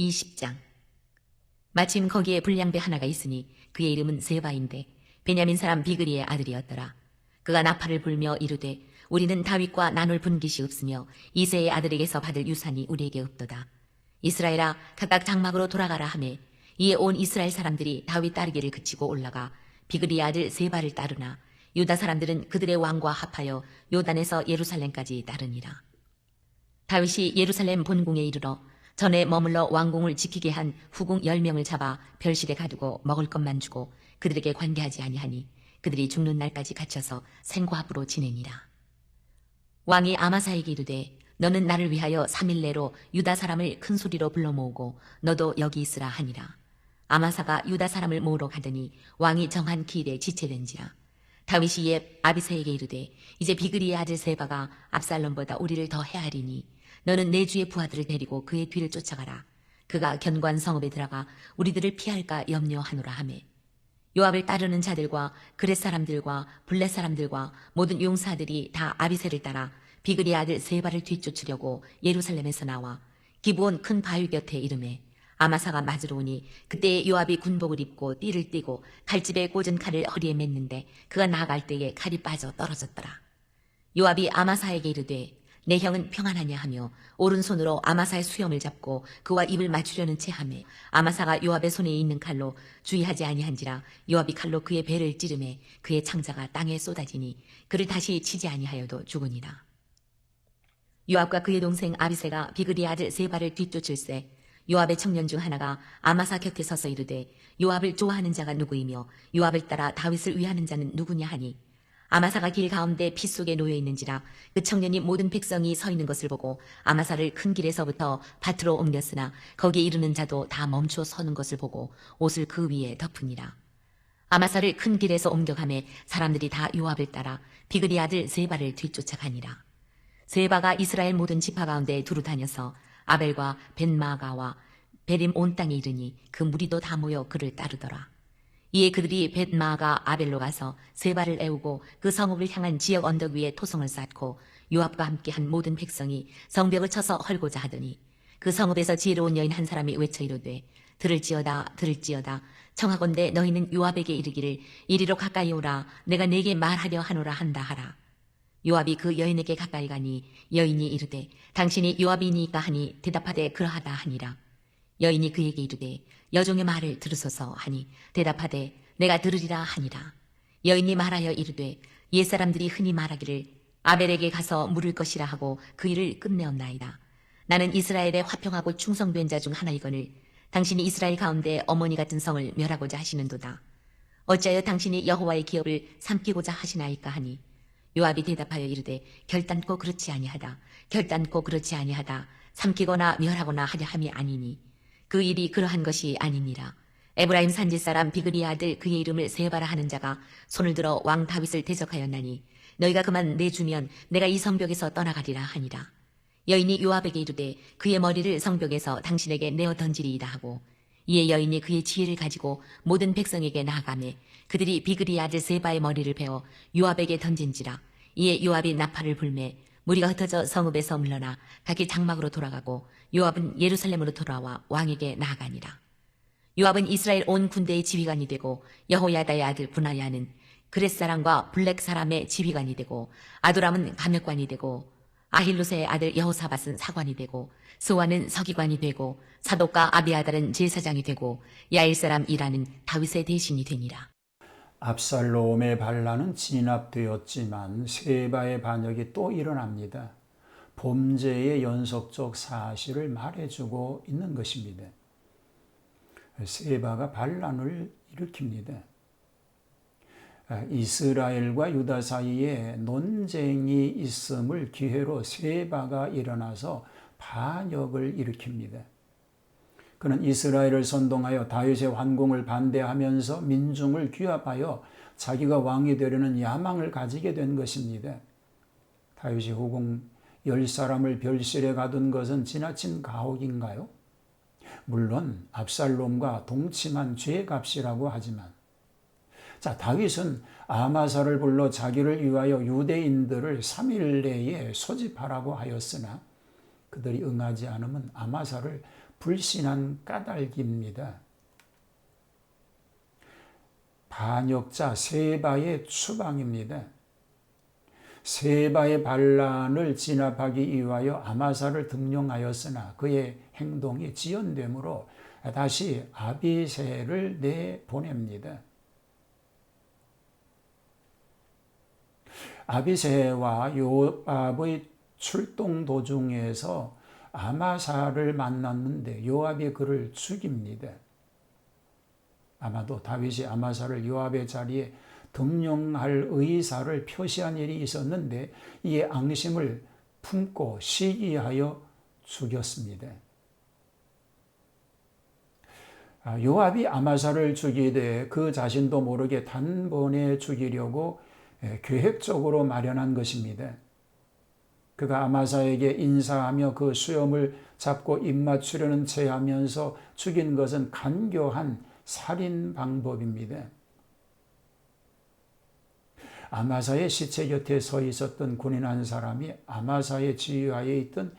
20장. 마침 거기에 불량배 하나가 있으니 그의 이름은 세바인데 베냐민 사람 비그리의 아들이었더라. 그가 나팔을 불며 이르되 우리는 다윗과 나눌 분깃이 없으며 이새의 아들에게서 받을 유산이 우리에게 없도다. 이스라엘아 각각 장막으로 돌아가라 하매 이에 온 이스라엘 사람들이 다윗 따르기를 그치고 올라가 비그리의 아들 세바를 따르나 유다 사람들은 그들의 왕과 합하여 요단에서 예루살렘까지 따르니라. 다윗이 예루살렘 본궁에 이르러 전에 머물러 왕궁을 지키게 한 후궁 10명을 잡아 별실에 가두고 먹을 것만 주고 그들에게 관계하지 아니하니 그들이 죽는 날까지 갇혀서 생고합으로 지내니라. 왕이 아마사에게 이르되 너는 나를 위하여 3일 내로 유다 사람을 큰 소리로 불러 모으고 너도 여기 있으라 하니라. 아마사가 유다 사람을 모으러 가더니 왕이 정한 기일에 지체된지라. 다윗이 이에 아비새에게 이르되 이제 비그리의 아들 세바가 압살롬보다 우리를 더 해하리니 너는 내 주의 부하들을 데리고 그의 뒤를 쫓아가라. 그가 견고한 성읍에 들어가 우리들을 피할까 염려하노라 하매 요압을 따르는 자들과 그렛 사람들과 블렛 사람들과 모든 용사들이 다 아비새를 따라 비그리의 아들 세바를 뒤쫓으려고 예루살렘에서 나와 기브온 큰 바위 곁에 이르매 아마사가 맞으러 오니 그때 요압이 군복을 입고 띠를 띠고 칼집에 꽂은 칼을 허리에 맸는데 그가 나아갈 때에 칼이 빠져 떨어졌더라. 요압이 아마사에게 이르되 내 형은 평안하냐 하며 오른손으로 아마사의 수염을 잡고 그와 입을 맞추려는 채 하매 아마사가 요압의 손에 있는 칼로 주의하지 아니한지라 요압이 칼로 그의 배를 찌르매 그의 창자가 땅에 쏟아지니 그를 다시 치지 아니하여도 죽으니라. 요압과 그의 동생 아비새가 비그리의 아들 세바를 뒤쫓을새 요압의 청년 중 하나가 아마사 곁에 서서 이르되 요압을 좋아하는 자가 누구이며 요압을 따라 다윗을 위하는 자는 누구냐 하니 아마사가 길 가운데 피 속에 놓여 있는지라 그 청년이 모든 백성이 서 있는 것을 보고 아마사를 큰 길에서부터 밭으로 옮겼으나 거기에 이르는 자도 다 멈추어 서는 것을 보고 옷을 그 위에 덮으니라. 아마사를 큰 길에서 옮겨가매 사람들이 다 요압을 따라 비그리 아들 세바를 뒤쫓아가니라. 세바가 이스라엘 모든 지파 가운데 두루 다녀서 아벨과 벳마가와 베림 온 땅에 이르니 그 무리도 다 모여 그를 따르더라. 이에 그들이 벳마가 아벨로 가서 세바를 애우고 그 성읍을 향한 지역 언덕 위에 토성을 쌓고 요압과 함께 한 모든 백성이 성벽을 쳐서 헐고자 하더니 그 성읍에서 지혜로운 여인 한 사람이 외쳐 이르되 들을지어다 들을지어다 청하건대 너희는 요압에게 이르기를 이리로 가까이 오라 내가 네게 말하려 하노라 한다 하라. 요압이 그 여인에게 가까이 가니 여인이 이르되 당신이 요압이니까 하니 대답하되 그러하다 하니라. 여인이 그에게 이르되 여종의 말을 들으소서 하니 대답하되 내가 들으리라 하니라. 여인이 말하여 이르되 옛사람들이 흔히 말하기를 아벨에게 가서 물을 것이라 하고 그 일을 끝내었나이다. 나는 이스라엘에 화평하고 충성된 자 중 하나이거늘 당신이 이스라엘 가운데 어머니 같은 성을 멸하고자 하시는도다. 어찌하여 당신이 여호와의 기업을 삼키고자 하시나이까 하니 요압이 대답하여 이르되 결단코 그렇지 아니하다. 결단코 그렇지 아니하다. 삼키거나 멸하거나 하려 함이 아니니 그 일이 그러한 것이 아니니라. 에브라임 산지 사람 비그리의 아들 그의 이름을 세바라 하는 자가 손을 들어 왕 다윗을 대적하였나니 너희가 그만 내주면 내가 이 성벽에서 떠나가리라 하니라. 여인이 요압에게 이르되 그의 머리를 성벽에서 당신에게 내어 던지리이다 하고 이에 여인이 그의 지혜를 가지고 모든 백성에게 나아가매 그들이 비그리의 아들 세바의 머리를 베어 요압에게 던진지라. 이에 요압이 나팔을 불매 무리가 흩어져 성읍에서 물러나 각기 장막으로 돌아가고 요압은 예루살렘으로 돌아와 왕에게 나아가니라. 요압은 이스라엘 온 군대의 지휘관이 되고 여호야다의 아들 분하야는 그렛 사람과 블랙 사람의 지휘관이 되고 아도람은 감역관이 되고 아힐루세의 아들 여호사밧은 사관이 되고 스와는 서기관이 되고 사독과 아비아달은 제사장이 되고 야일 사람 이라는 다윗의 대신이 되니라. 압살롬의 반란은 진압되었지만 세바의 반역이 또 일어납니다. 범죄의 연속적 사실을 말해주고 있는 것입니다. 세바가 반란을 일으킵니다. 이스라엘과 유다 사이에 논쟁이 있음을 기회로 세바가 일어나서 반역을 일으킵니다. 그는 이스라엘을 선동하여 다윗의 환궁을 반대하면서 민중을 규합하여 자기가 왕이 되려는 야망을 가지게 된 것입니다. 다윗이 후궁 10사람을 별실에 가둔 것은 지나친 가혹인가요? 물론 압살롬과 동침한 죄값이라고 하지만 다윗은 아마사를 불러 자기를 위하여 유대인들을 3일 내에 소집하라고 하였으나 그들이 응하지 않으면 아마사를 불신한 까닭입니다. 반역자 세바의 추방입니다. 세바의 반란을 진압하기 위하여 아마사를 등용하였으나 그의 행동이 지연되므로 다시 아비새를 내보냅니다. 아비새와 요압의 출동 도중에서 아마사를 만났는데 요압이 그를 죽입니다. 아마도 다윗이 아마사를 요압의 자리에 등용할 의사를 표시한 일이 있었는데 이에 앙심을 품고 시기하여 죽였습니다. 요압이 아마사를 죽이되 그 자신도 모르게 단번에 죽이려고 계획적으로 마련한 것입니다. 그가 아마사에게 인사하며 그 수염을 잡고 입맞추려는 채 하면서 죽인 것은 간교한 살인 방법입니다. 아마사의 시체 곁에 서 있었던 군인 한 사람이 아마사의 지휘하에 있던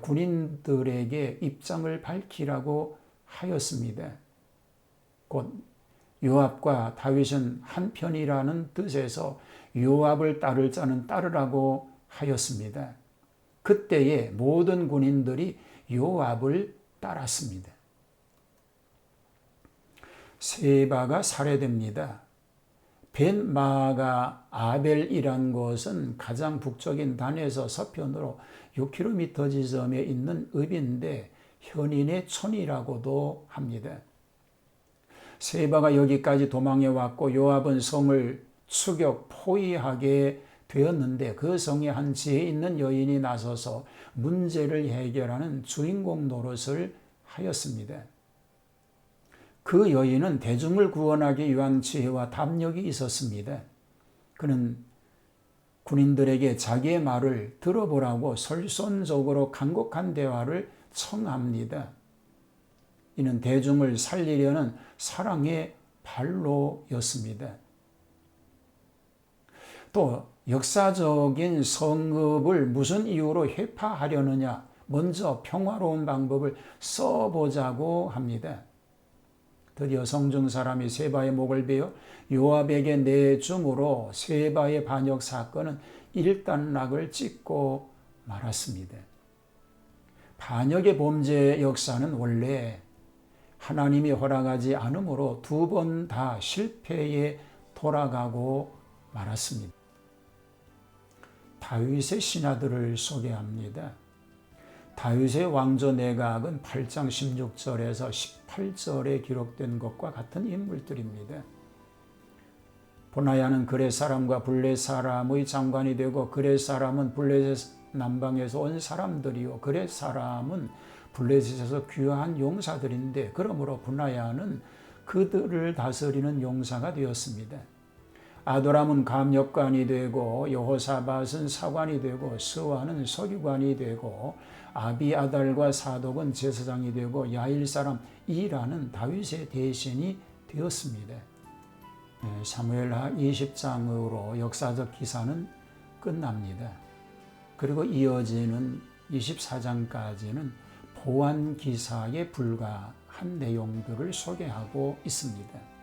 군인들에게 입장을 밝히라고 하였습니다. 곧 요압과 다윗은 한편이라는 뜻에서 요압을 따를 자는 따르라고 하였습니다. 그때에 모든 군인들이 요압을 따랐습니다. 세바가 살해됩니다. 벳마가 아벨이란 곳은 가장 북쪽인 단에서 서편으로 6km 지점에 있는 읍인데 현인의 촌이라고도 합니다. 세바가 여기까지 도망해 왔고 요압은 성을 추격 포위하게 되었는데 그 성에 한 지혜 있는 여인이 나서서 문제를 해결하는 주인공 노릇을 하였습니다. 그 여인은 대중을 구원하기 위한 지혜와 담력이 있었습니다. 그는 군인들에게 자기의 말을 들어보라고 설손적으로 간곡한 대화를 청합니다. 이는 대중을 살리려는 사랑의 발로였습니다. 또 역사적인 성읍을 무슨 이유로 회파하려느냐, 먼저 평화로운 방법을 써보자고 합니다. 드디어 성중 사람이 세바의 목을 베어 요압에게 내줌으로 세바의 반역 사건은 일단락을 찍고 말았습니다. 반역의 범죄 역사는 원래 하나님이 허락하지 않으므로 두 번 다 실패에 돌아가고 말았습니다. 다윗의 신하들을 소개합니다. 다윗의 왕조 내각은 8장 16절에서 18절에 기록된 것과 같은 인물들입니다. 보나야는 그렛 사람과 블렛 사람의 장관이 되고 그렛 사람은 블렛 남방에서 온 사람들이요 그렛 사람은 블렛에서 귀화한 용사들인데 그러므로 보나야는 그들을 다스리는 용사가 되었습니다. 아도람은 감역관이 되고 여호사밧은 사관이 되고 스와는 서기관이 되고 아비아달과 사독은 제사장이 되고 야일 사람 이라는 다윗의 대신이 되었습니다. 사무엘하 20장으로 역사적 기사는 끝납니다. 그리고 이어지는 24장까지는 보완 기사에 불과한 내용들을 소개하고 있습니다.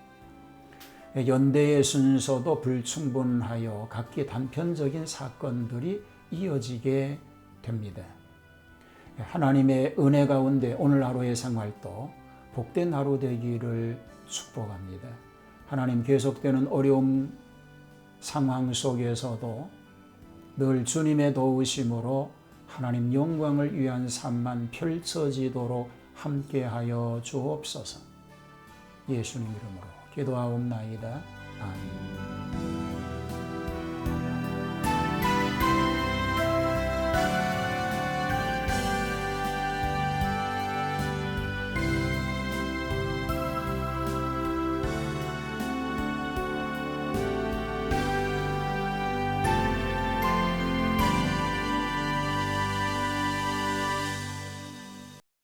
연대의 순서도 불충분하여 각기 단편적인 사건들이 이어지게 됩니다. 하나님의 은혜 가운데 오늘 하루의 생활도 복된 하루 되기를 축복합니다. 하나님 계속되는 어려움 상황 속에서도 늘 주님의 도우심으로 하나님 영광을 위한 삶만 펼쳐지도록 함께하여 주옵소서. 예수님 이름으로 기도하옵나이다. 아멘.